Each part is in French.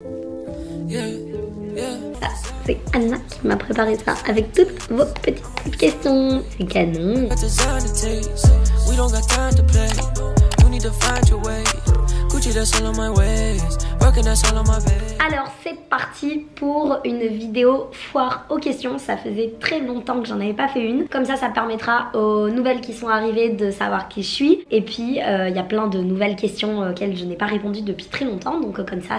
Ah, c'est Anna qui m'a préparé ça avec toutes vos petites questions. C'est canon. Alors c'est parti pour une vidéo foire aux questions. Ça faisait très longtemps que j'en avais pas fait une. Comme ça permettra aux nouvelles qui sont arrivées de savoir qui je suis. Et puis il y a plein de nouvelles questions auxquelles je n'ai pas répondu depuis très longtemps. Donc comme ça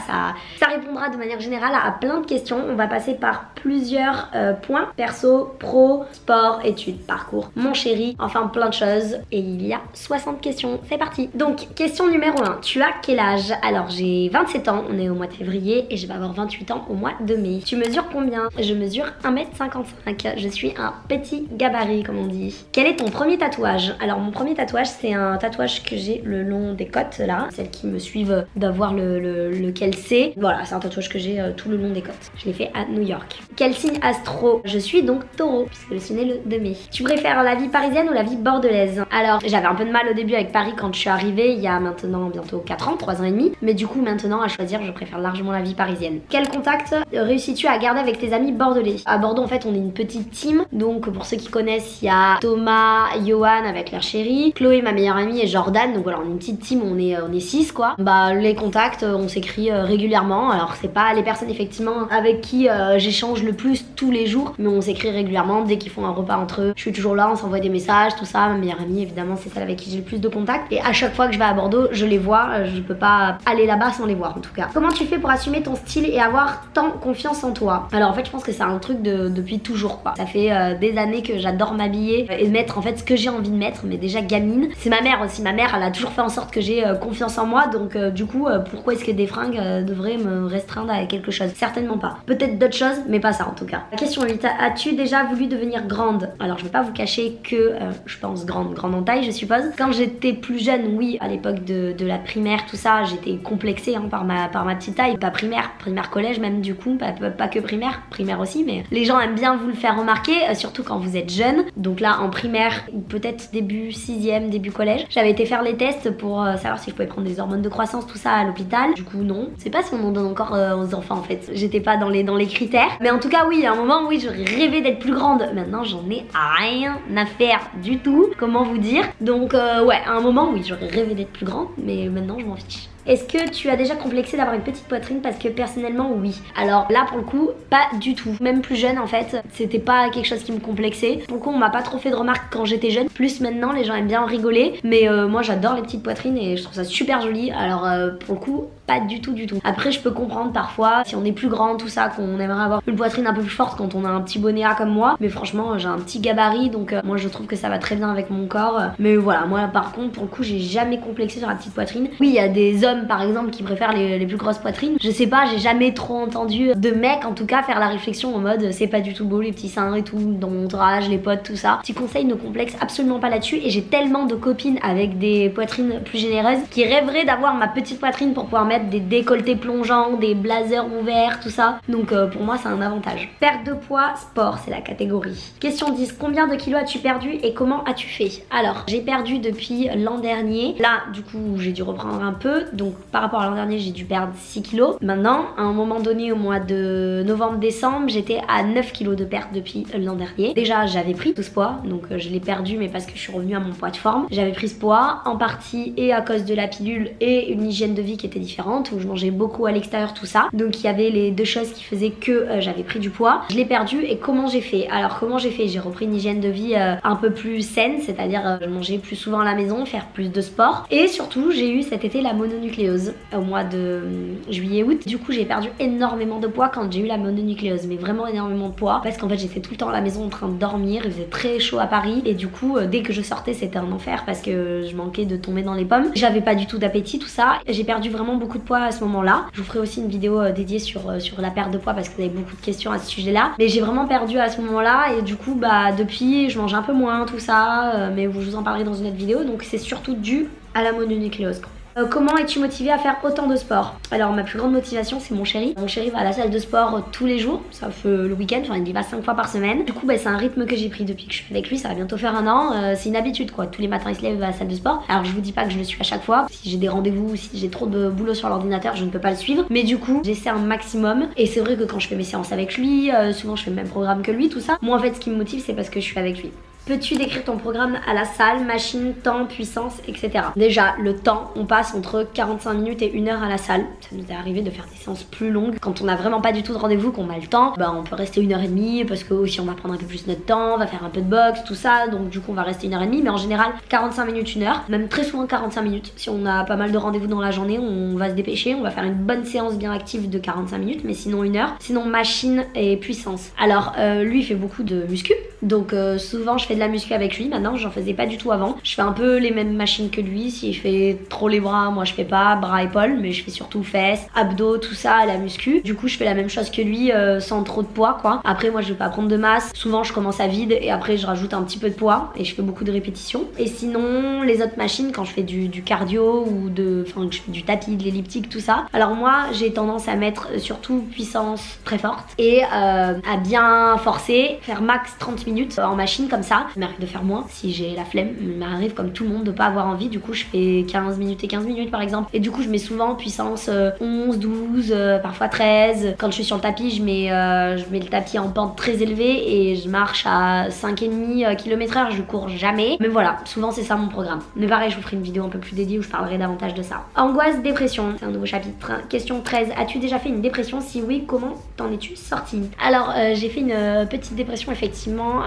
répondra de manière générale à plein de questions. On va passer par plusieurs points. Perso, pro, sport, études, parcours, mon chéri, enfin plein de choses. Et il y a 60 questions. C'est parti. Donc question numéro 1. Tu as quel âge? Alors j'ai 27 ans, on est au mois de février et je vais avoir 28 ans au mois de mai. Tu mesures combien? Je mesure 1m55. Je suis un petit gabarit comme on dit. Quel est ton premier tatouage? Alors mon premier tatouage c'est un tatouage que j'ai le long des côtes là. Celles qui me suivent doivent voir lequel c'est. Voilà, c'est un tatouage que j'ai tout le long des côtes. Je l'ai fait à New York. Quel signe astro? Je suis donc taureau puisque je suis née le 2 mai. Tu préfères la vie parisienne ou la vie bordelaise? Alors j'avais un peu de mal au début avec Paris quand je suis arrivée il y a maintenant bientôt 4 ans, 3 ans et demi. Mais du coup maintenant à choisir je préfère largement la vie parisienne. Quel contact réussis-tu à garder avec tes amis bordelais? À Bordeaux en fait on est une petite team. Donc pour ceux qui connaissent il y a Thomas, Johan avec leur chérie, Chloé ma meilleure amie et Jordan. Donc voilà on est une petite team, on est 6 quoi. Bah les contacts on s'écrit régulièrement. Alors c'est pas les personnes effectivement avec qui j'échange le plus tous les jours. Mais on s'écrit régulièrement dès qu'ils font un repas entre eux. Je suis toujours là, on s'envoie des messages, tout ça. Ma meilleure amie évidemment c'est celle avec qui j'ai le plus de contacts. Et à chaque fois que je vais à Bordeaux je les vois. Je peux pas aller là-bas sans les voir en tout cas. Comment tu fais pour assumer ton style et avoir tant confiance en toi? Alors en fait je pense que c'est un truc depuis toujours quoi. Ça fait des années que j'adore m'habiller et mettre en fait ce que j'ai envie de mettre. Mais déjà gamine, c'est ma mère aussi. Ma mère elle a toujours fait en sorte que j'ai confiance en moi. Donc du coup pourquoi est-ce que des fringues devraient me restreindre à quelque chose? Certainement pas. Peut-être d'autres choses mais pas ça en tout cas. Question 8. As-tu déjà voulu devenir grande? Alors je vais pas vous cacher que je pense grande en taille je suppose. Quand j'étais plus jeune oui à l'époque de la primaire tout ça j'étais complexée hein, par ma petite taille. Pas primaire collège même du coup, pas que primaire aussi mais les gens aiment bien vous le faire remarquer surtout quand vous êtes jeune. Donc là en primaire ou peut-être début 6ème, début collège j'avais été faire les tests pour savoir si je pouvais prendre des hormones de croissance tout ça à l'hôpital. Du coup non, c'est pas si on en donne encore aux enfants en fait. J'étais pas dans les critères mais en tout cas oui à un moment oui j'aurais rêvé d'être plus grande. Maintenant j'en ai rien à faire du tout, comment vous dire. Donc ouais à un moment oui j'aurais rêvé d'être plus grande mais maintenant je m'en fiche. Est-ce que tu as déjà complexé d'avoir une petite poitrine? Parce que personnellement oui. Alors là pour le coup pas du tout. Même plus jeune en fait c'était pas quelque chose qui me complexait. Pour le coup on m'a pas trop fait de remarques quand j'étais jeune. Plus maintenant les gens aiment bien en rigoler. Mais moi j'adore les petites poitrines et je trouve ça super joli. Alors pour le coup pas du tout. Après je peux comprendre parfois si on est plus grand tout ça qu'on aimerait avoir une poitrine un peu plus forte quand on a un petit bonnet A comme moi. Mais franchement j'ai un petit gabarit donc moi je trouve que ça va très bien avec mon corps. Mais voilà moi par contre pour le coup j'ai jamais complexé sur la petite poitrine. Oui il y a des hommes par exemple qui préfèrent les plus grosses poitrines. Je sais pas, j'ai jamais trop entendu de mecs en tout cas faire la réflexion en mode c'est pas du tout beau les petits seins et tout dans mon entourage, les potes tout ça. Petit conseil, ne complexe absolument pas là-dessus. Et j'ai tellement de copines avec des poitrines plus généreuses qui rêveraient d'avoir ma petite poitrine pour pouvoir mettre des décolletés plongeants, des blazers ouverts, tout ça. Donc pour moi c'est un avantage. Perte de poids, sport c'est la catégorie. Question 10, combien de kilos as-tu perdu et comment as-tu fait? Alors j'ai perdu depuis l'an dernier. Là du coup j'ai dû reprendre un peu. Donc par rapport à l'an dernier j'ai dû perdre 6 kilos. Maintenant à un moment donné au mois de novembre-décembre j'étais à 9 kilos de perte depuis l'an dernier. Déjà j'avais pris tout ce poids donc je l'ai perdu mais parce que je suis revenue à mon poids de forme. J'avais pris ce poids en partie et à cause de la pilule et une hygiène de vie qui était différente où je mangeais beaucoup à l'extérieur tout ça. Donc il y avait les deux choses qui faisaient que j'avais pris du poids. Je l'ai perdu et comment j'ai fait? Alors comment j'ai fait? J'ai repris une hygiène de vie un peu plus saine, c'est-à-dire je mangeais plus souvent à la maison, faire plus de sport et surtout j'ai eu cet été la mononucléose au mois de juillet-août. Du coup j'ai perdu énormément de poids quand j'ai eu la mononucléose, mais vraiment énormément de poids parce qu'en fait j'étais tout le temps à la maison en train de dormir, il faisait très chaud à Paris et du coup dès que je sortais c'était un enfer parce que je manquais de tomber dans les pommes. J'avais pas du tout d'appétit tout ça. J'ai perdu vraiment beaucoup de poids à ce moment-là. Je vous ferai aussi une vidéo dédiée sur la perte de poids parce que vous avez beaucoup de questions à ce sujet-là. Mais j'ai vraiment perdu à ce moment-là et du coup bah depuis je mange un peu moins tout ça mais je vous en parlerai dans une autre vidéo. Donc c'est surtout dû à la mononucléose. Comment es-tu motivée à faire autant de sport? Alors ma plus grande motivation c'est mon chéri. Mon chéri va à la salle de sport tous les jours, ça fait le week-end, enfin il y va 5 fois par semaine. Du coup c'est un rythme que j'ai pris depuis que je suis avec lui, ça va bientôt faire un an. C'est une habitude quoi, tous les matins il se lève et va à la salle de sport. Alors je vous dis pas que je le suis à chaque fois, si j'ai des rendez-vous, si j'ai trop de boulot sur l'ordinateur je ne peux pas le suivre. Mais du coup j'essaie un maximum et c'est vrai que quand je fais mes séances avec lui, souvent je fais le même programme que lui, tout ça. Moi en fait ce qui me motive c'est parce que je suis avec lui. Peux-tu décrire ton programme à la salle, machine, temps, puissance, etc. Déjà, le temps, on passe entre 45 minutes et 1 heure à la salle. Ça nous est arrivé de faire des séances plus longues. Quand on n'a vraiment pas du tout de rendez-vous, qu'on a le temps, bah on peut rester 1h30 parce que aussi on va prendre un peu plus notre temps, on va faire un peu de boxe, tout ça. Donc du coup on va rester 1h30, mais en général 45 minutes, 1 heure. Même très souvent 45 minutes. Si on a pas mal de rendez-vous dans la journée, on va se dépêcher, on va faire une bonne séance bien active de 45 minutes, mais sinon 1 heure. Sinon machine et puissance. Alors lui il fait beaucoup de muscu. Donc souvent je fais de la muscu avec lui, maintenant j'en faisais pas du tout avant. Je fais un peu les mêmes machines que lui, s'il fait trop les bras, moi je fais pas bras épaules, mais je fais surtout fesses, abdos, tout ça à la muscu. Du coup je fais la même chose que lui sans trop de poids quoi. Après moi je vais pas prendre de masse, souvent je commence à vide et après je rajoute un petit peu de poids et je fais beaucoup de répétitions. Et sinon les autres machines quand je fais du cardio ou enfin que je fais du tapis, de l'elliptique, tout ça. Alors moi j'ai tendance à mettre surtout puissance très forte et à bien forcer, faire max 30 minutes en machine comme ça. Il m'arrive de faire moins si j'ai la flemme. Il m'arrive comme tout le monde de pas avoir envie. Du coup je fais 15 minutes et 15 minutes par exemple. Et du coup je mets souvent puissance 11, 12, parfois 13. Quand je suis sur le tapis je mets le tapis en pente très élevée et je marche à 5,5 km/h. Je cours jamais. Mais voilà, souvent c'est ça mon programme. Mais pareil je vous ferai une vidéo un peu plus dédiée où je parlerai davantage de ça. Angoisse, dépression, c'est un nouveau chapitre. Question 13. As-tu déjà fait une dépression? Si oui, comment t'en es-tu sortie? Alors j'ai fait une petite dépression effectivement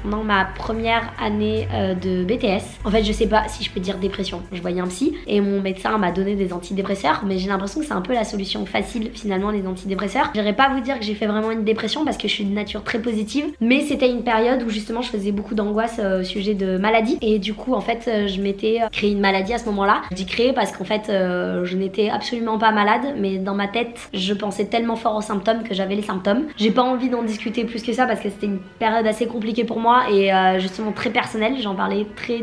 pendant ma première année de BTS. En fait je sais pas si je peux dire dépression. Je voyais un psy et mon médecin m'a donné des antidépresseurs, mais j'ai l'impression que c'est un peu la solution facile finalement les antidépresseurs. J'irais pas vous dire que j'ai fait vraiment une dépression parce que je suis de nature très positive, mais c'était une période où justement je faisais beaucoup d'angoisse au sujet de maladie et du coup en fait je m'étais créé une maladie à ce moment-là. Je dis créé parce qu'en fait je n'étais absolument pas malade, mais dans ma tête je pensais tellement fort aux symptômes que j'avais les symptômes. J'ai pas envie d'en discuter plus que ça parce que c'était une période assez compliquée pour moi et justement très personnelle, j'en parlais très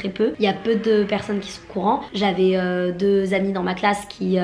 peu. Il y a peu de personnes qui sont au courant. J'avais 2 amis dans ma classe qui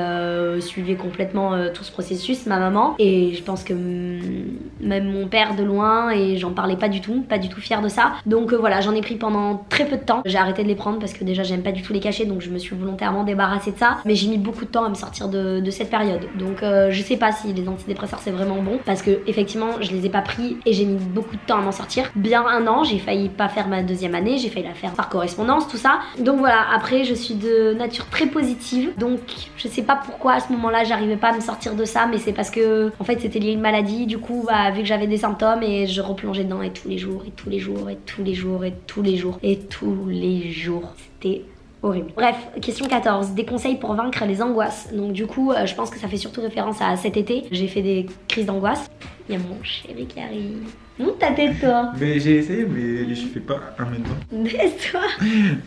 suivaient complètement tout ce processus, ma maman, et je pense que même mon père de loin, et j'en parlais pas du tout fière de ça. Donc voilà, j'en ai pris pendant très peu de temps. J'ai arrêté de les prendre parce que déjà j'aime pas du tout les cacher, donc je me suis volontairement débarrassée de ça, mais j'ai mis beaucoup de temps à me sortir de cette période. Donc je sais pas si les antidépresseurs c'est vraiment bon parce que effectivement je les ai pas pris et j'ai mis beaucoup de temps à m'en sortir. Bien 1 an, j'ai failli pas faire ma 2e année, j'ai failli la faire par correspondance, tout ça. Donc voilà, après je suis de nature très positive, donc je sais pas pourquoi à ce moment-là j'arrivais pas à me sortir de ça, mais c'est parce que en fait c'était lié à une maladie. Du coup bah, vu que j'avais des symptômes et je replongeais dedans et tous les jours et tous les jours et tous les jours et tous les jours et tous les jours, c'était horrible. Bref, question 14. Des conseils pour vaincre les angoisses. Donc du coup, je pense que ça fait surtout référence à cet été. J'ai fait des crises d'angoisse. Il y a mon chéri qui arrive. Monte ta tête toi. Mais j'ai essayé mais je fais pas un maintenant. Baisse-toi.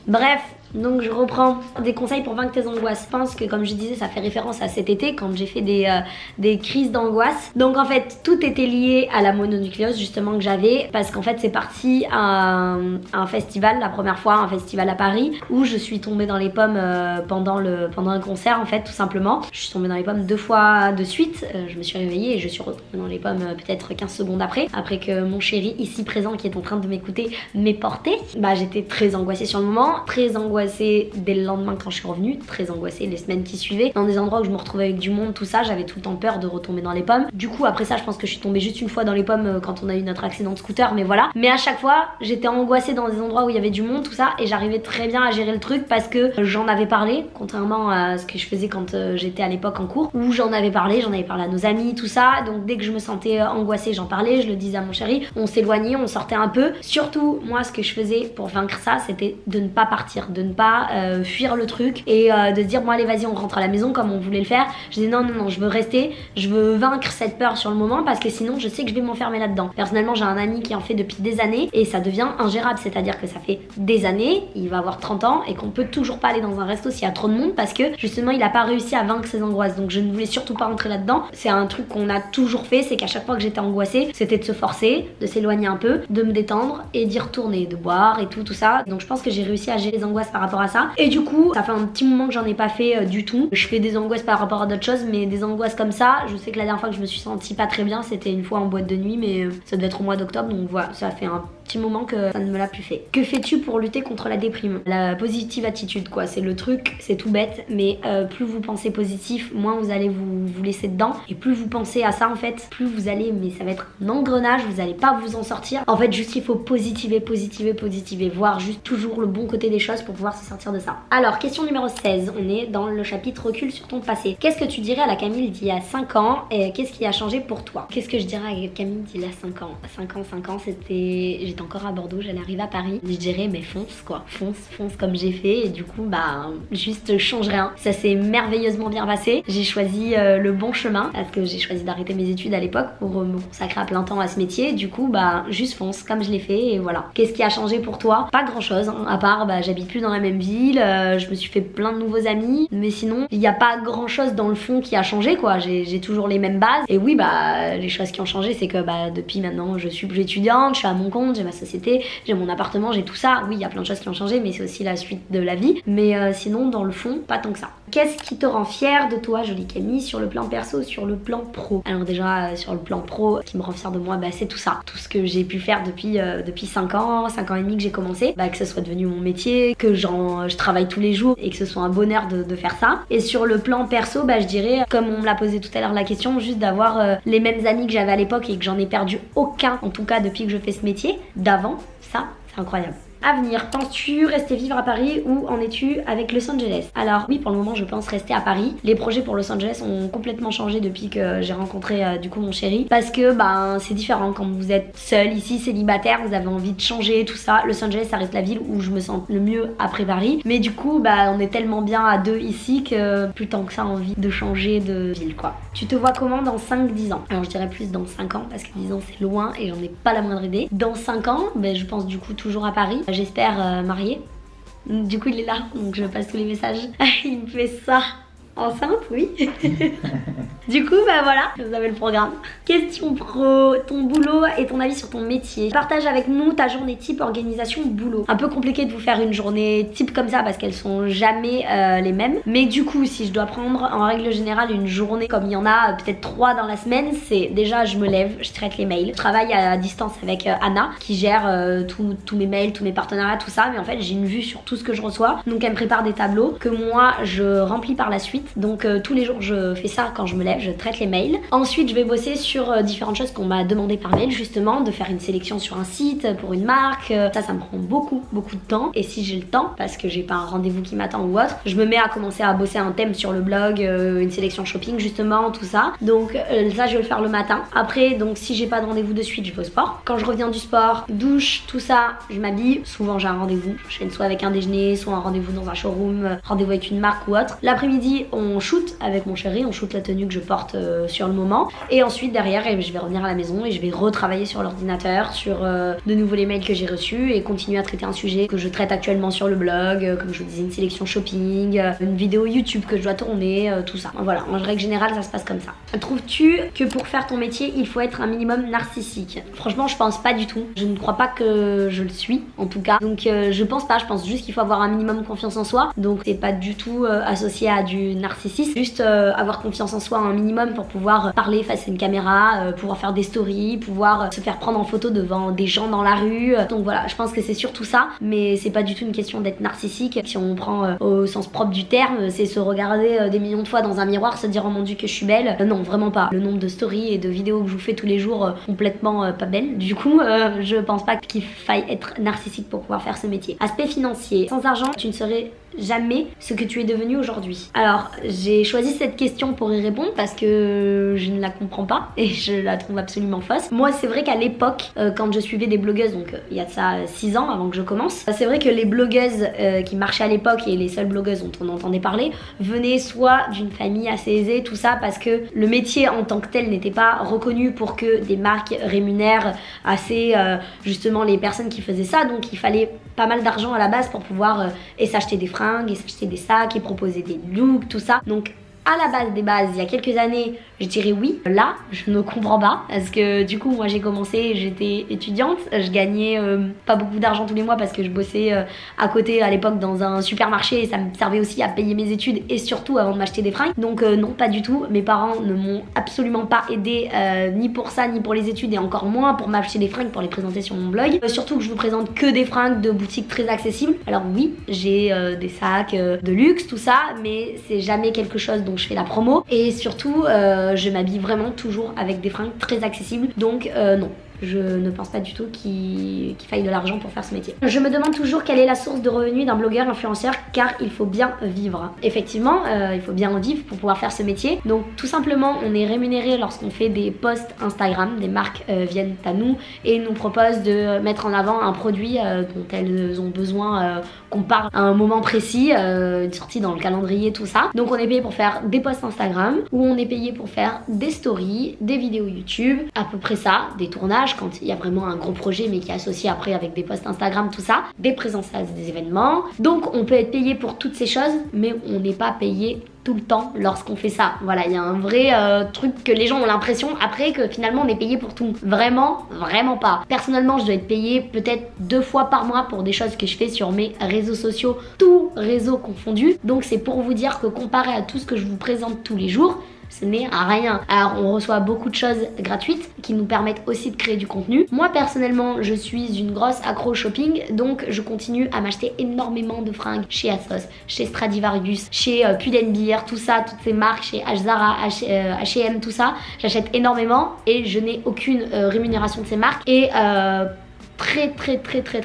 Bref, donc je reprends des conseils pour vaincre tes angoisses. Je pense que comme je disais ça fait référence à cet été quand j'ai fait des crises d'angoisse. Donc en fait tout était lié à la mononucléose justement que j'avais, parce qu'en fait c'est parti à un festival, la première fois un festival à Paris où je suis tombée dans les pommes pendant un concert en fait tout simplement. Je suis tombée dans les pommes 2 fois de suite, je me suis réveillée et je suis retombée dans les pommes peut-être 15 secondes après que mon chéri ici présent qui est en train de m'écouter m'ait porté. Bah j'étais très angoissée sur le moment, très angoissée dès le lendemain quand je suis revenue, très angoissée les semaines qui suivaient, dans des endroits où je me retrouvais avec du monde, tout ça, j'avais tout le temps peur de retomber dans les pommes. Du coup après ça je pense que je suis tombée juste une fois dans les pommes quand on a eu notre accident de scooter, mais voilà. Mais à chaque fois j'étais angoissée dans des endroits où il y avait du monde, tout ça, et j'arrivais très bien à gérer le truc parce que j'en avais parlé, contrairement à ce que je faisais quand j'étais à l'époque en cours, où j'en avais parlé à nos amis, tout ça. Donc dès que je me sentais angoissée j'en parlais, je le disais à mon chéri, on s'éloignait, on sortait un peu. Surtout moi ce que je faisais pour vaincre ça c'était de ne pas partir, de ne pas fuir le truc et de se dire bon allez vas-y on rentre à la maison comme on voulait le faire. Je disais non je veux rester, je veux vaincre cette peur sur le moment parce que sinon je sais que je vais m'enfermer là-dedans. Personnellement j'ai un ami qui en fait depuis des années et ça devient ingérable, c'est-à-dire que ça fait des années, il va avoir 30 ans et qu'on peut toujours pas aller dans un resto s'il y a trop de monde parce que justement il a pas réussi à vaincre ses angoisses. Donc je ne voulais surtout pas rentrer là-dedans. C'est un truc qu'on a toujours fait, c'est qu'à chaque fois que j'étais angoissée c'était de se forcer, de s'éloigner un peu, de me détendre et d'y retourner, de boire et tout ça. Donc je pense que j'ai réussi à gérer les angoisses par par rapport à ça. Et du coup, ça fait un petit moment que j'en ai pas fait du tout. Je fais des angoisses par rapport à d'autres choses, mais des angoisses comme ça, je sais que la dernière fois que je me suis sentie pas très bien, c'était une fois en boîte de nuit, mais ça devait être au mois d'octobre, donc voilà, ça fait un petit moment que ça ne me l'a plus fait. Que fais-tu pour lutter contre la déprime? La positive attitude, quoi, c'est le truc, c'est tout bête, mais plus vous pensez positif, moins vous allez vous laisser dedans, et plus vous pensez à ça en fait, plus vous allez, mais ça va être un engrenage, vous allez pas vous en sortir. En fait, juste il faut positiver, voir juste toujours le bon côté des choses pour pouvoir se sortir de ça. Alors, question numéro 16, on est dans le chapitre recul sur ton passé. Qu'est-ce que tu dirais à la Camille d'il y a 5 ans et qu'est-ce qui a changé pour toi? Qu'est-ce que je dirais à Camille d'il y a 5 ans? 5 ans, c'était... J'étais encore à Bordeaux, j'allais arriver à Paris. Je dirais, mais fonce quoi, fonce comme j'ai fait, et du coup, bah, juste change rien. Ça s'est merveilleusement bien passé. J'ai choisi le bon chemin parce que j'ai choisi d'arrêter mes études à l'époque pour me consacrer à plein temps à ce métier. Du coup, bah, juste fonce comme je l'ai fait, et voilà. Qu'est-ce qui a changé pour toi? Pas grand chose, hein, à part, bah, j'habite plus dans la même ville, je me suis fait plein de nouveaux amis, mais sinon, il n'y a pas grand chose dans le fond qui a changé, quoi. J'ai toujours les mêmes bases. Et oui, bah, les choses qui ont changé, c'est que bah, depuis maintenant, je suis plus étudiante, je suis à mon compte, j'ai ma société, j'ai mon appartement, j'ai tout ça. Oui, il y a plein de choses qui ont changé, mais c'est aussi la suite de la vie. Mais sinon, dans le fond, pas tant que ça. Qu'est-ce qui te rend fière de toi, jolie Camille, sur le plan perso, sur le plan pro? Alors déjà, sur le plan pro, ce qui me rend fière de moi, bah, c'est tout ça. Tout ce que j'ai pu faire depuis 5 ans et demi que j'ai commencé, bah, que ce soit devenu mon métier, que je travaille tous les jours et que ce soit un bonheur de faire ça. Et sur le plan perso, bah, je dirais, comme on me l'a posé tout à l'heure la question, juste d'avoir les mêmes amis que j'avais à l'époque et que j'en ai perdu aucun, en tout cas depuis que je fais ce métier, d'avant, ça, c'est incroyable. Avenir, penses-tu rester vivre à Paris ou en es-tu avec Los Angeles? Alors oui, pour le moment je pense rester à Paris. Les projets pour Los Angeles ont complètement changé depuis que j'ai rencontré du coup mon chéri, parce que bah, c'est différent quand vous êtes seul ici, célibataire, vous avez envie de changer tout ça. Los Angeles ça reste la ville où je me sens le mieux après Paris, mais du coup bah, on est tellement bien à deux ici que plus tant que ça envie de changer de ville quoi. Tu te vois comment dans 5-10 ans? Alors je dirais plus dans 5 ans parce que 10 ans c'est loin et j'en ai pas la moindre idée. Dans 5 ans, bah, je pense du coup toujours à Paris. J'espère mariée. Du coup il est là, donc je passe tous les messages. Il me fait ça. Enceinte, oui. Du coup, bah voilà, vous avez le programme. Question pro, ton boulot et ton avis sur ton métier. Partage avec nous ta journée type organisation boulot. Un peu compliqué de vous faire une journée type comme ça parce qu'elles sont jamais les mêmes. Mais du coup, si je dois prendre en règle générale une journée comme il y en a peut-être 3 dans la semaine, c'est déjà je me lève, je traite les mails. Je travaille à distance avec Anna qui gère tous mes mails, tous mes partenariats, tout ça. Mais en fait, j'ai une vue sur tout ce que je reçois. Donc elle me prépare des tableaux que moi je remplis par la suite. Donc tous les jours je fais ça quand je me lève, je traite les mails. Ensuite je vais bosser sur différentes choses qu'on m'a demandé par mail, justement de faire une sélection sur un site pour une marque. Ça me prend beaucoup de temps, et si j'ai le temps parce que j'ai pas un rendez-vous qui m'attend ou autre, je me mets à commencer à bosser un thème sur le blog, une sélection shopping justement, tout ça. Donc ça je vais le faire le matin. Après donc si j'ai pas de rendez-vous de suite, je vais au sport. Quand je reviens du sport, douche, tout ça, je m'habille. Souvent j'ai un rendez-vous, je fais soit avec un déjeuner, soit un rendez-vous dans un showroom, rendez-vous avec une marque ou autre. L'après-midi on shoot avec mon chéri, on shoot la tenue que je porte sur le moment, et ensuite derrière je vais revenir à la maison et je vais retravailler sur l'ordinateur sur de nouveau les mails que j'ai reçus et continuer à traiter un sujet que je traite actuellement sur le blog, comme je vous disais, une sélection shopping, une vidéo YouTube que je dois tourner, tout ça. Voilà, en règle générale ça se passe comme ça. Trouves-tu que pour faire ton métier il faut être un minimum narcissique? Franchement je pense pas du tout, je ne crois pas que je le suis en tout cas, donc je pense pas, je pense juste qu'il faut avoir un minimum confiance en soi, donc c'est pas du tout associé à du narcissisme, juste avoir confiance en soi un minimum pour pouvoir parler face à une caméra, pouvoir faire des stories, pouvoir se faire prendre en photo devant des gens dans la rue. Donc voilà, je pense que c'est surtout ça, mais c'est pas du tout une question d'être narcissique. Si on prend au sens propre du terme, c'est se regarder des millions de fois dans un miroir, se dire oh mon dieu que je suis belle. Non, vraiment pas. Le nombre de stories et de vidéos que je vous fais tous les jours complètement pas belles. Du coup, je pense pas qu'il faille être narcissique pour pouvoir faire ce métier. Aspect financier. Sans argent, tu ne serais jamais ce que tu es devenu aujourd'hui. Alors j'ai choisi cette question pour y répondre parce que je ne la comprends pas et je la trouve absolument fausse. Moi c'est vrai qu'à l'époque quand je suivais des blogueuses, donc il y a de ça 6 ans avant que je commence, c'est vrai que les blogueuses qui marchaient à l'époque et les seules blogueuses dont on entendait parler venaient soit d'une famille assez aisée, tout ça, parce que le métier en tant que tel n'était pas reconnu pour que des marques rémunèrent assez justement les personnes qui faisaient ça, donc il fallait pas mal d'argent à la base pour pouvoir et s'acheter des fringues, et s'acheter des sacs, et proposer des looks, tout ça. Donc à la base des bases, il y a quelques années, Je dirais oui. Là, je ne comprends pas parce que du coup, moi j'ai commencé, j'étais étudiante, je gagnais pas beaucoup d'argent tous les mois parce que je bossais à côté à l'époque dans un supermarché et ça me servait aussi à payer mes études et surtout avant de m'acheter des fringues. Donc non, pas du tout. Mes parents ne m'ont absolument pas aidé ni pour ça, ni pour les études et encore moins pour m'acheter des fringues pour les présenter sur mon blog. Surtout que je vous présente que des fringues de boutiques très accessibles. Alors oui, j'ai des sacs de luxe, tout ça, mais c'est jamais quelque chose dont je fais la promo. Et surtout, je m'habille vraiment toujours avec des fringues très accessibles. Donc non. Je ne pense pas du tout qu'il faille de l'argent pour faire ce métier. Je me demande toujours quelle est la source de revenus d'un blogueur influenceur car il faut bien vivre. Effectivement, il faut bien en vivre pour pouvoir faire ce métier. Donc tout simplement, on est rémunéré lorsqu'on fait des posts Instagram. Des marques viennent à nous et nous proposent de mettre en avant un produit dont elles ont besoin qu'on parle à un moment précis, une sortie dans le calendrier, tout ça. Donc on est payé pour faire des posts Instagram ou on est payé pour faire des stories, des vidéos YouTube, à peu près ça, des tournages quand il y a vraiment un gros projet mais qui est associé après avec des posts Instagram, tout ça, des présences à des événements. Donc on peut être payé pour toutes ces choses mais on n'est pas payé tout le temps lorsqu'on fait ça. Voilà, il y a un vrai truc que les gens ont l'impression après que finalement on est payé pour tout. Vraiment, vraiment pas. Personnellement, je dois être payée peut-être 2 fois par mois pour des choses que je fais sur mes réseaux sociaux, tous réseaux confondus. Donc c'est pour vous dire que comparé à tout ce que je vous présente tous les jours, ce n'est rien. Alors on reçoit beaucoup de choses gratuites qui nous permettent aussi de créer du contenu. Moi personnellement je suis une grosse accro au shopping, donc je continue à m'acheter énormément de fringues chez ASOS, chez Stradivarius, chez Pull&Bear, tout ça, toutes ces marques, chez Zara, H&M, tout ça. J'achète énormément et je n'ai aucune rémunération de ces marques et très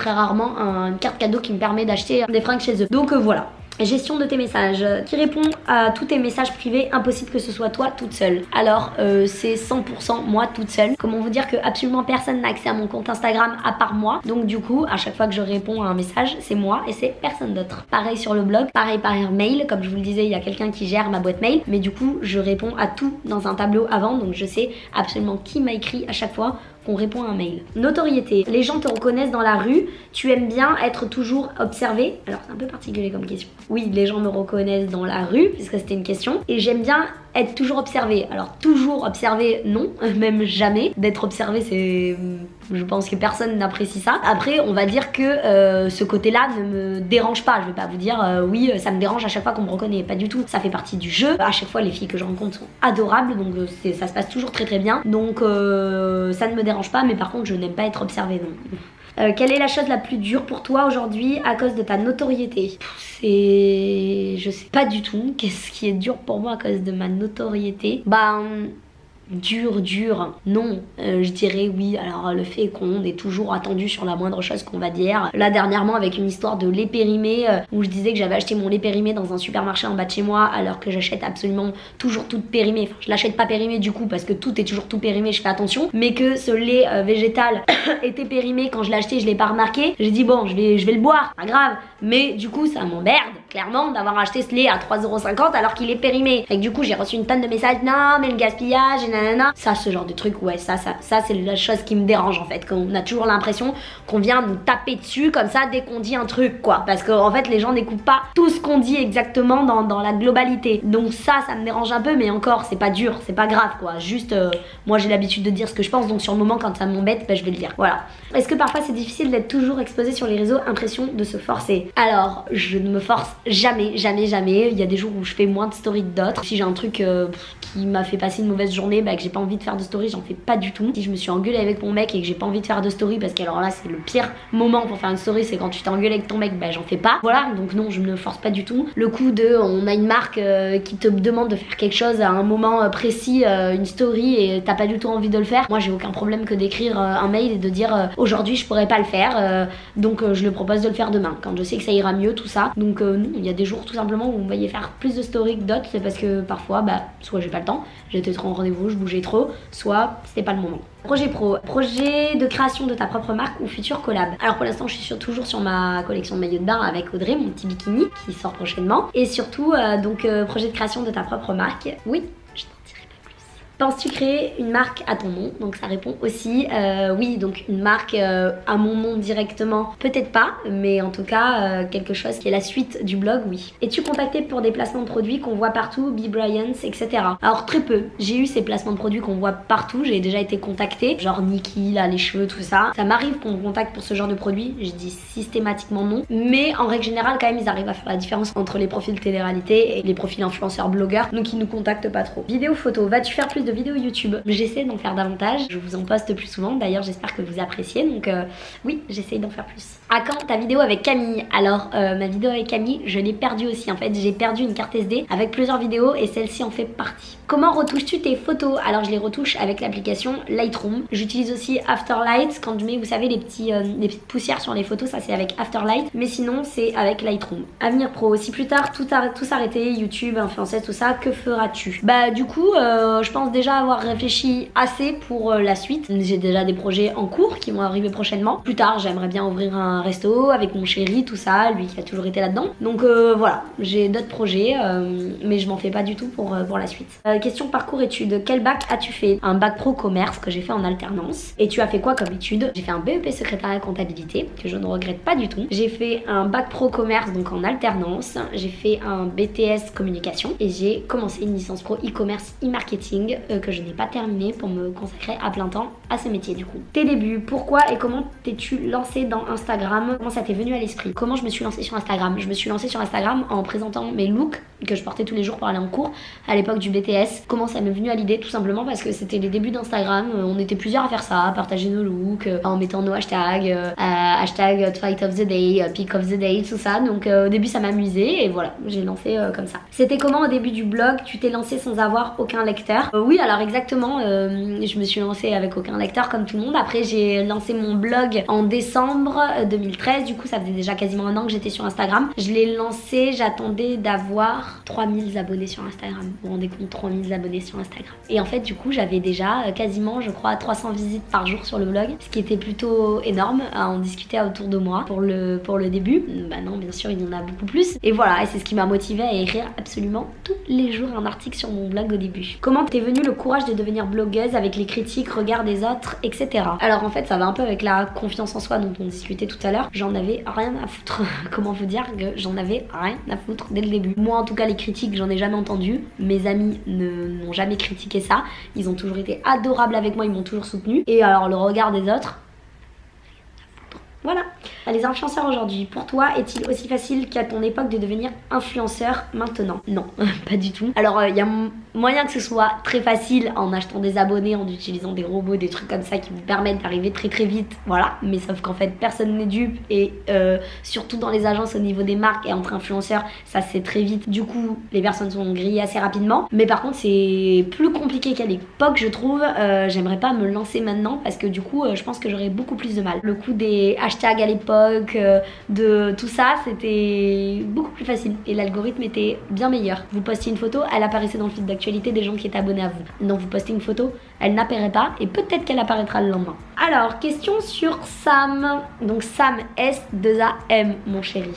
rarement une carte cadeau qui me permet d'acheter des fringues chez eux. Donc voilà. Gestion de tes messages, qui répond à tous tes messages privés, impossible que ce soit toi toute seule. Alors c'est 100% moi toute seule. Comment vous dire que absolument personne n'a accès à mon compte Instagram à part moi. Donc du coup à chaque fois que je réponds à un message, c'est moi et c'est personne d'autre. Pareil sur le blog, pareil par mail, comme je vous le disais, il y a quelqu'un qui gère ma boîte mail. Mais du coup je réponds à tout dans un tableau avant, donc je sais absolument qui m'a écrit à chaque fois qu'on répond à un mail. Notoriété. Les gens te reconnaissent dans la rue. Tu aimes bien être toujours observé. Alors c'est un peu particulier comme question. Oui, les gens me reconnaissent dans la rue, puisque c'était une question. Et j'aime bien être toujours observé. Alors toujours observé, non, même jamais. D'être observé, c'est... Je pense que personne n'apprécie ça. Après, on va dire que ce côté-là ne me dérange pas. Je vais pas vous dire oui, ça me dérange à chaque fois qu'on me reconnaît. Pas du tout. Ça fait partie du jeu. À chaque fois, les filles que je rencontre sont adorables, donc ça se passe toujours très bien. Donc ça ne me dérange pas, mais par contre, je n'aime pas être observée, non. Quelle est la chose la plus dure pour toi aujourd'hui à cause de ta notoriété? Je sais pas du tout qu'est-ce qui est dur pour moi à cause de ma notoriété. Dur, non, je dirais oui. Alors le fait qu'on est toujours attendu sur la moindre chose qu'on va dire. Là dernièrement avec une histoire de lait périmé où je disais que j'avais acheté mon lait périmé dans un supermarché en bas de chez moi alors que j'achète absolument toujours tout périmé. Enfin je l'achète pas périmé du coup parce que tout est toujours tout périmé, je fais attention. Mais que ce lait végétal était périmé quand je l'ai acheté, je l'ai pas remarqué. J'ai dit bon je vais le boire, pas grave. Mais du coup ça m'emmerde clairement d'avoir acheté ce lait à 3,50 € alors qu'il est périmé. Et que du coup j'ai reçu une tonne de messages, non mais le gaspillage et nanana. Ça, ce genre de truc, ouais, ça c'est la chose qui me dérange en fait. Qu'on a toujours l'impression qu'on vient nous taper dessus comme ça dès qu'on dit un truc, quoi. Parce qu'en fait, les gens n'écoutent pas tout ce qu'on dit exactement dans la globalité. Donc ça me dérange un peu, mais encore, c'est pas dur, c'est pas grave, quoi. Juste, moi j'ai l'habitude de dire ce que je pense, donc sur le moment, quand ça m'embête, je vais le dire. Voilà. Est-ce que parfois c'est difficile d'être toujours exposé sur les réseaux? Impression de se forcer. Alors, je ne me force jamais. Il y a des jours où je fais moins de stories que d'autres. Si j'ai un truc qui m'a fait passer une mauvaise journée, que j'ai pas envie de faire de story, j'en fais pas du tout. Si je me suis engueulée avec mon mec et que j'ai pas envie de faire de story, parce que alors là c'est le pire moment pour faire une story, c'est quand tu t'engueules avec ton mec, j'en fais pas. Voilà, donc non, je me force pas du tout. Le coup de on a une marque qui te demande de faire quelque chose à un moment précis, une story, et t'as pas du tout envie de le faire, moi j'ai aucun problème que d'écrire un mail et de dire aujourd'hui je pourrais pas le faire, donc je le propose de le faire demain quand je sais que ça ira mieux, tout ça. Donc non, il y a des jours tout simplement où vous me voyez faire plus de story que d'autres, c'est parce que parfois soit j'ai pas le temps, j'étais trop en rendez-vous, je bougeais trop, soit c'était pas le moment. Projet pro, projet de création de ta propre marque ou future collab. Alors pour l'instant je suis toujours sur ma collection de maillots de bain avec Audrey, mon petit bikini qui sort prochainement. Et surtout projet de création de ta propre marque. Oui, je t'en dirai pas plus. Penses-tu créer une marque à ton nom? Donc ça répond aussi oui, donc une marque à mon nom directement, peut-être pas, mais en tout cas quelque chose qui est la suite du blog, oui. Es-tu contacté pour des placements de produits qu'on voit partout, Be Bryant, etc. Alors très peu. J'ai eu ces placements de produits qu'on voit partout, j'ai déjà été contactée, genre Nikki, là, les cheveux, tout ça. Ça m'arrive qu'on me contacte pour ce genre de produit, je dis systématiquement non. Mais en règle générale, quand même, ils arrivent à faire la différence entre les profils télé-réalité et les profils influenceurs blogueurs, donc ils nous contactent pas trop. Vidéo photo, vas-tu faire plus de vidéos YouTube? J'essaie d'en faire davantage, je vous en poste plus souvent, d'ailleurs j'espère que vous appréciez, donc oui, j'essaie d'en faire plus. À quand ta vidéo avec Camille? Alors ma vidéo avec Camille, je l'ai perdue aussi en fait, j'ai perdu une carte SD avec plusieurs vidéos et celle-ci en fait partie. Comment retouches-tu tes photos? Alors je les retouche avec l'application Lightroom. J'utilise aussi Afterlight quand je mets, vous savez, les petites poussières sur les photos, ça c'est avec Afterlight, mais sinon c'est avec Lightroom. Avenir pro, si plus tard tout s'arrêtait, YouTube, influenceuse, tout ça, que feras-tu? Bah du coup, je pense déjà avoir réfléchi assez pour la suite. J'ai déjà des projets en cours qui vont arriver prochainement. Plus tard, j'aimerais bien ouvrir un resto avec mon chéri, tout ça, lui qui a toujours été là-dedans. Donc voilà, j'ai d'autres projets, mais je m'en fais pas du tout pour la suite. Question parcours études, quel bac as-tu fait? Un bac pro commerce que j'ai fait en alternance. Et tu as fait quoi comme études? J'ai fait un BEP secrétariat comptabilité, que je ne regrette pas du tout. J'ai fait un bac pro commerce, donc en alternance. J'ai fait un BTS communication et j'ai commencé une licence pro e-commerce e-marketing que je n'ai pas terminée pour me consacrer à plein temps à ce métier du coup. Tes débuts, pourquoi et comment t'es-tu lancé dans Instagram? Comment ça t'est venu à l'esprit? Comment je me suis lancée sur Instagram? Je me suis lancée sur Instagram en présentant mes looks que je portais tous les jours pour aller en cours à l'époque du BTS. Comment ça m'est venu à l'idée? Tout simplement parce que c'était les débuts d'Instagram, on était plusieurs à faire ça, à partager nos looks, en mettant nos hashtags, hashtag Fight of the Day, Pick of the Day, tout ça. Donc au début ça m'amusait et voilà, j'ai lancé comme ça. C'était comment au début du blog? Tu t'es lancé sans avoir aucun lecteur? Oui, alors exactement, je me suis lancée avec aucun lecteur comme tout le monde. Après j'ai lancé mon blog en décembre 2013, du coup ça faisait déjà quasiment un an que j'étais sur Instagram. Je l'ai lancé, j'attendais d'avoir 3000 abonnés sur Instagram. Vous vous rendez compte, 3000 abonnés sur Instagram. Et en fait du coup j'avais déjà quasiment, je crois, 300 visites par jour sur le blog, ce qui était plutôt énorme. À en discuter autour de moi pour le début. Bah non, bien sûr il y en a beaucoup plus. Et voilà, et c'est ce qui m'a motivée à écrire absolument tous les jours un article sur mon blog au début. Comment t'es venu le courage de devenir blogueuse avec les critiques, regards des autres, etc. Alors en fait ça va un peu avec la confiance en soi dont on discutait tout à l'heure. J'en avais rien à foutre. Comment vous dire que j'en avais rien à foutre dès le début. Moi en tout cas les critiques j'en ai jamais entendu. Mes amis n'ont jamais critiqué ça. Ils ont toujours été adorables avec moi, ils m'ont toujours soutenu. Et alors le regard des autres, voilà. Les influenceurs aujourd'hui, pour toi, est-il aussi facile qu'à ton époque de devenir influenceur maintenant? Non, pas du tout. Alors il y a moyen que ce soit très facile en achetant des abonnés, en utilisant des robots, des trucs comme ça qui vous permettent d'arriver très très vite, voilà. Mais sauf qu'en fait personne n'est dupe et surtout dans les agences au niveau des marques et entre influenceurs, ça c'est très vite. Du coup les personnes sont grillées assez rapidement. Mais par contre c'est plus compliqué qu'à l'époque je trouve. J'aimerais pas me lancer maintenant parce que du coup je pense que j'aurais beaucoup plus de mal. Le coup des hashtags à l'époque, de tout ça, c'était beaucoup plus facile et l'algorithme était bien meilleur. Vous postiez une photo, elle apparaissait dans le feed d'actualité des gens qui étaient abonnés à vous. Non, vous postez une photo, elle n'apparaît pas et peut-être qu'elle apparaîtra le lendemain. Alors, question sur Sam. Donc Sam, S2AM, mon chéri.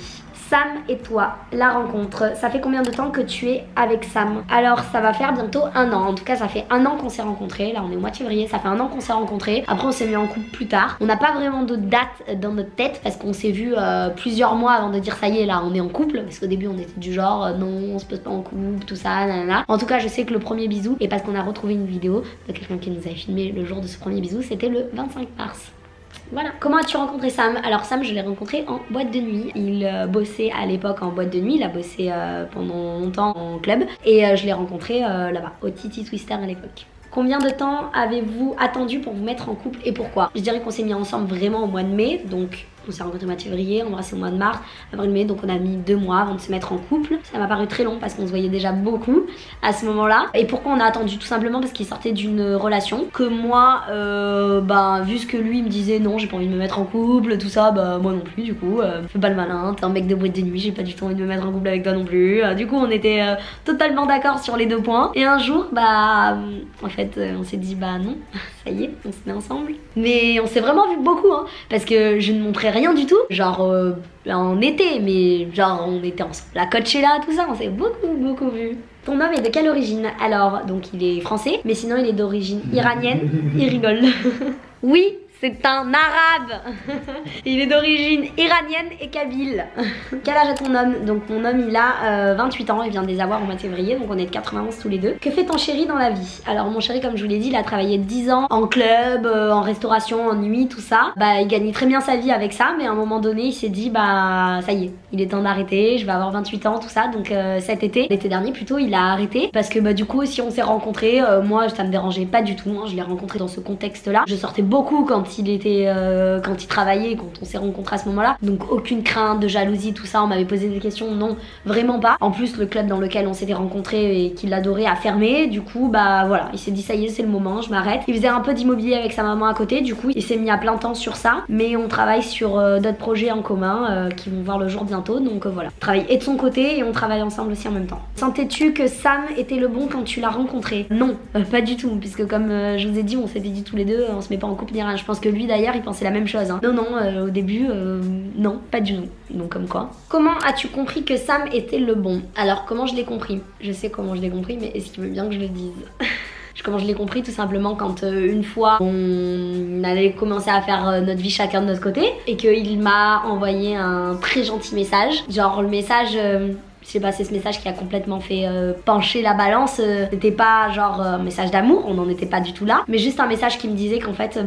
Sam et toi, la rencontre, ça fait combien de temps que tu es avec Sam? Alors ça va faire bientôt un an, en tout cas ça fait un an qu'on s'est rencontrés, là on est au mois de février, ça fait un an qu'on s'est rencontrés, après on s'est mis en couple plus tard. On n'a pas vraiment de date dans notre tête parce qu'on s'est vu plusieurs mois avant de dire ça y est là on est en couple, parce qu'au début on était du genre non on se pose pas en couple, tout ça, nanana. En tout cas je sais que le premier bisou, et parce qu'on a retrouvé une vidéo de quelqu'un qui nous avait filmé le jour de ce premier bisou, c'était le 25 mars. Voilà. Comment as-tu rencontré Sam? Alors Sam je l'ai rencontré en boîte de nuit. Il bossait à l'époque en boîte de nuit, il a bossé pendant longtemps en club et je l'ai rencontré là-bas, au Titi Twister à l'époque. Combien de temps avez-vous attendu pour vous mettre en couple et pourquoi? Je dirais qu'on s'est mis ensemble vraiment au mois de mai, donc on s'est rencontrés au mois de février, embrassé au mois de mars, avril, mai, donc on a mis 2 mois avant de se mettre en couple. Ça m'a paru très long parce qu'on se voyait déjà beaucoup à ce moment-là. Et pourquoi on a attendu? Tout simplement parce qu'il sortait d'une relation que moi, vu ce que lui me disait, non j'ai pas envie de me mettre en couple, tout ça, moi non plus du coup, fais pas le malin, t'es un mec de boîte de nuit, j'ai pas du tout envie de me mettre en couple avec toi non plus. Du coup on était totalement d'accord sur les 2 points. Et un jour, en fait on s'est dit non, ça y est, on se met ensemble. Mais on s'est vraiment vu beaucoup parce que je ne montrais fait rien du tout, genre en été, mais genre on était ensemble à Coachella, tout ça, on s'est beaucoup vu. Ton homme est de quelle origine? Alors, donc il est français, mais sinon il est d'origine iranienne. Il rigole. Oui, c'est un arabe. Il est d'origine iranienne et kabyle. Quel âge a ton homme? Donc mon homme il a 28 ans, il vient de les avoir au mois de février, donc on est de 91 tous les deux. Que fait ton chéri dans la vie? Alors mon chéri, comme je vous l'ai dit, il a travaillé 10 ans en club, en restauration, en nuit, tout ça. Bah il gagnait très bien sa vie avec ça, mais à un moment donné il s'est dit bah ça y est, il est temps d'arrêter, je vais avoir 28 ans, tout ça. Donc cet été, l'été dernier plutôt, il a arrêté parce que bah du coup si on s'est rencontrés, moi ça me dérangeait pas du tout, hein. Je l'ai rencontré dans ce contexte là. Je sortais beaucoup quand il était quand il travaillait, quand on s'est rencontrés à ce moment là, donc aucune crainte de jalousie, tout ça. On m'avait posé des questions, non, vraiment pas. En plus le club dans lequel on s'était rencontrés et qu'il adorait a fermé, du coup bah voilà, il s'est dit ça y est, c'est le moment, je m'arrête. Il faisait un peu d'immobilier avec sa maman à côté, du coup il s'est mis à plein temps sur ça, mais on travaille sur d'autres projets en commun qui vont voir le jour bientôt, donc voilà, on travaille et de son côté et on travaille ensemble aussi en même temps. Sentais-tu que Sam était le bon quand tu l'as rencontré? Non, pas du tout, puisque comme je vous ai dit, on s'était dit tous les deux, on se met pas en couple ni rien. Je pense que lui d'ailleurs il pensait la même chose, hein. Non, au début, non, pas du tout. Donc comme quoi. Comment as-tu compris que Sam était le bon? Alors comment je l'ai compris? Je sais comment je l'ai compris, mais est-ce qu'il veut bien que je le dise? Comment je l'ai compris? Tout simplement quand une fois on allait commencer à faire notre vie chacun de notre côté et qu'il m'a envoyé un très gentil message. Genre le message... je sais pas, c'est ce message qui a complètement fait pencher la balance. C'était pas genre un message d'amour, on n'en était pas du tout là, mais juste un message qui me disait qu'en fait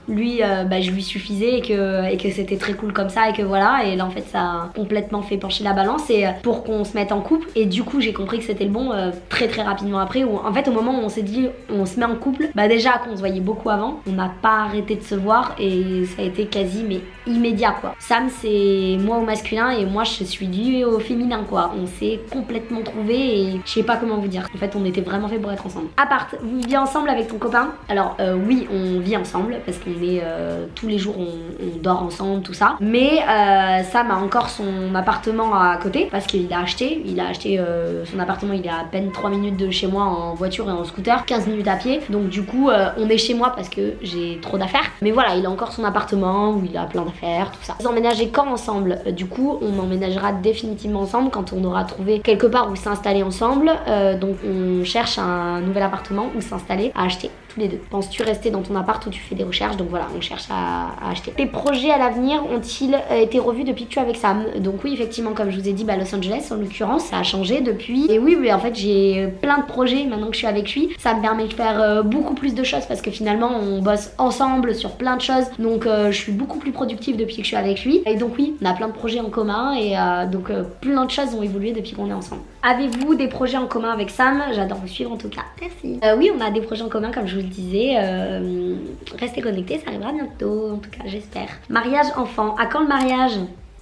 lui je lui suffisais et que c'était très cool comme ça et que voilà. Et là en fait ça a complètement fait pencher la balance et pour qu'on se mette en couple. Et du coup j'ai compris que c'était le bon très rapidement après, où en fait au moment où on s'est dit on se met en couple, bah déjà qu'on se voyait beaucoup avant, on n'a pas arrêté de se voir et ça a été quasi mais immédiat quoi. Sam c'est moi au masculin et moi je suis lui au féminin quoi. On s'est complètement trouvé et je sais pas comment vous dire. En fait, on était vraiment fait pour être ensemble. À part, vous vivez ensemble avec ton copain? Alors oui, on vit ensemble parce qu'on est tous les jours, on dort ensemble, tout ça. Mais Sam a encore son appartement à côté parce qu'il a acheté. Son appartement, il est à peine 3 minutes de chez moi en voiture et en scooter, 15 minutes à pied. Donc du coup, on est chez moi parce que j'ai trop d'affaires. Mais voilà, il a encore son appartement où il a plein d'affaires, tout ça. Vous emménagez quand ensemble? Du coup, on emménagera définitivement ensemble quand on aura trouvé quelque part où s'installer ensemble. Donc on cherche un nouvel appartement où s'installer, à acheter tous les deux. Penses-tu rester dans ton appart ou tu fais des recherches? Donc voilà, on cherche à acheter. Tes projets à l'avenir ont-ils été revus depuis que tu es avec Sam? Donc oui, effectivement, comme je vous ai dit, Los Angeles en l'occurrence, ça a changé depuis. Et oui, en fait j'ai plein de projets maintenant que je suis avec lui. Ça me permet de faire beaucoup plus de choses parce que finalement on bosse ensemble sur plein de choses. Donc je suis beaucoup plus productive depuis que je suis avec lui. Et donc oui, on a plein de projets en commun et donc plein de choses ont évolué depuis qu'on est ensemble. Avez-vous des projets en commun avec Sam? J'adore vous suivre en tout cas. Merci. Oui, on a des projets en commun comme je vous le disais. Restez connectés, ça arrivera bientôt en tout cas, j'espère. Mariage enfant. À quand le mariage?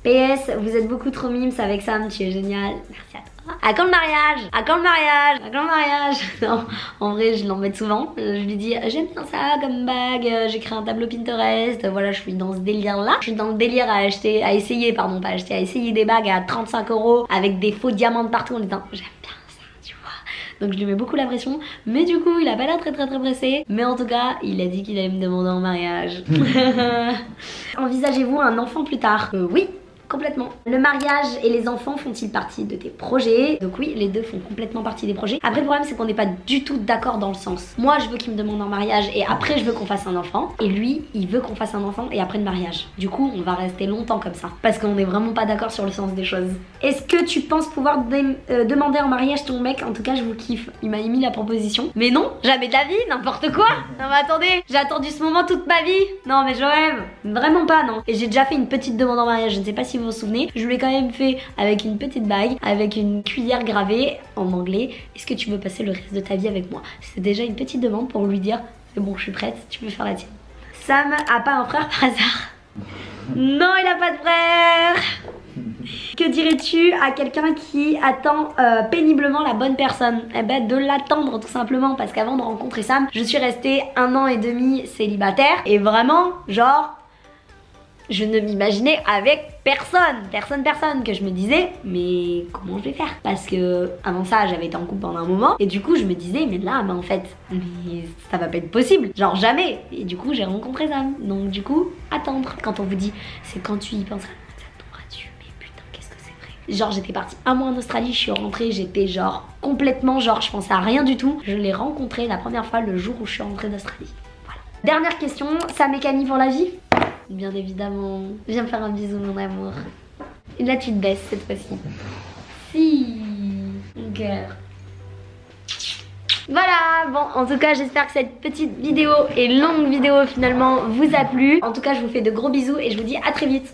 PS, vous êtes beaucoup trop mimes avec Sam, tu es génial. Merci à toi. À quand le mariage? À quand le mariage? À quand le mariage? Non, en vrai, je l'embête souvent. Je lui dis, j'aime bien ça comme bague. J'ai créé un tableau Pinterest. Voilà, je suis dans ce délire-là. Je suis dans le délire à essayer des bagues à 35 € avec des faux diamants de partout en disant, j'aime bien ça, tu vois. Donc je lui mets beaucoup la pression. Mais du coup, il a pas l'air très pressé. Mais en tout cas, il a dit qu'il allait me demander en mariage. Envisagez-vous un enfant plus tard? Oui. Complètement. Le mariage et les enfants font-ils partie de tes projets? Donc oui, les deux font complètement partie des projets. Après le problème c'est qu'on n'est pas du tout d'accord dans le sens. Moi je veux qu'il me demande en mariage et après je veux qu'on fasse un enfant. Et lui il veut qu'on fasse un enfant et après le mariage. Du coup on va rester longtemps comme ça. Parce qu'on n'est vraiment pas d'accord sur le sens des choses. Est-ce que tu penses pouvoir demander en mariage ton mec? En tout cas je vous kiffe. Il m'a émis la proposition. Mais non, jamais de la vie, n'importe quoi. Non mais attendez, j'ai attendu ce moment toute ma vie. Non mais je rêve. Vraiment pas non. Et j'ai déjà fait une petite demande en mariage. Je ne sais pas si vous vous souvenez, je l'ai quand même fait avec une petite bague, avec une cuillère gravée en anglais. Est-ce que tu veux passer le reste de ta vie avec moi? C'est déjà une petite demande pour lui dire c'est bon, je suis prête, tu peux faire la tienne. Sam a pas un frère par hasard? Non, il a pas de frère. Que dirais-tu à quelqu'un qui attend péniblement la bonne personne? Eh ben de l'attendre tout simplement, parce qu'avant de rencontrer Sam, je suis restée 1 an et demi célibataire et vraiment genre je ne m'imaginais avec personne, que je me disais mais comment je vais faire, parce que avant ça j'avais été en couple pendant un moment et du coup je me disais mais là en fait mais ça va pas être possible, genre jamais, et du coup j'ai rencontré Sam, donc du coup attendre, quand on vous dit c'est quand tu y penseras ça tombera dessus, mais putain qu'est-ce que c'est vrai. Genre j'étais partie un mois en Australie, je suis rentrée, j'étais genre complètement genre je pensais à rien du tout, je l'ai rencontré la première fois le jour où je suis rentrée d'Australie. Dernière question, Sam et Camille pour la vie? Bien évidemment. Viens me faire un bisou mon amour. Et là tu te baisses cette fois-ci. Si, mon cœur. Voilà, bon en tout cas j'espère que cette petite vidéo et longue vidéo finalement vous a plu. En tout cas je vous fais de gros bisous et je vous dis à très vite.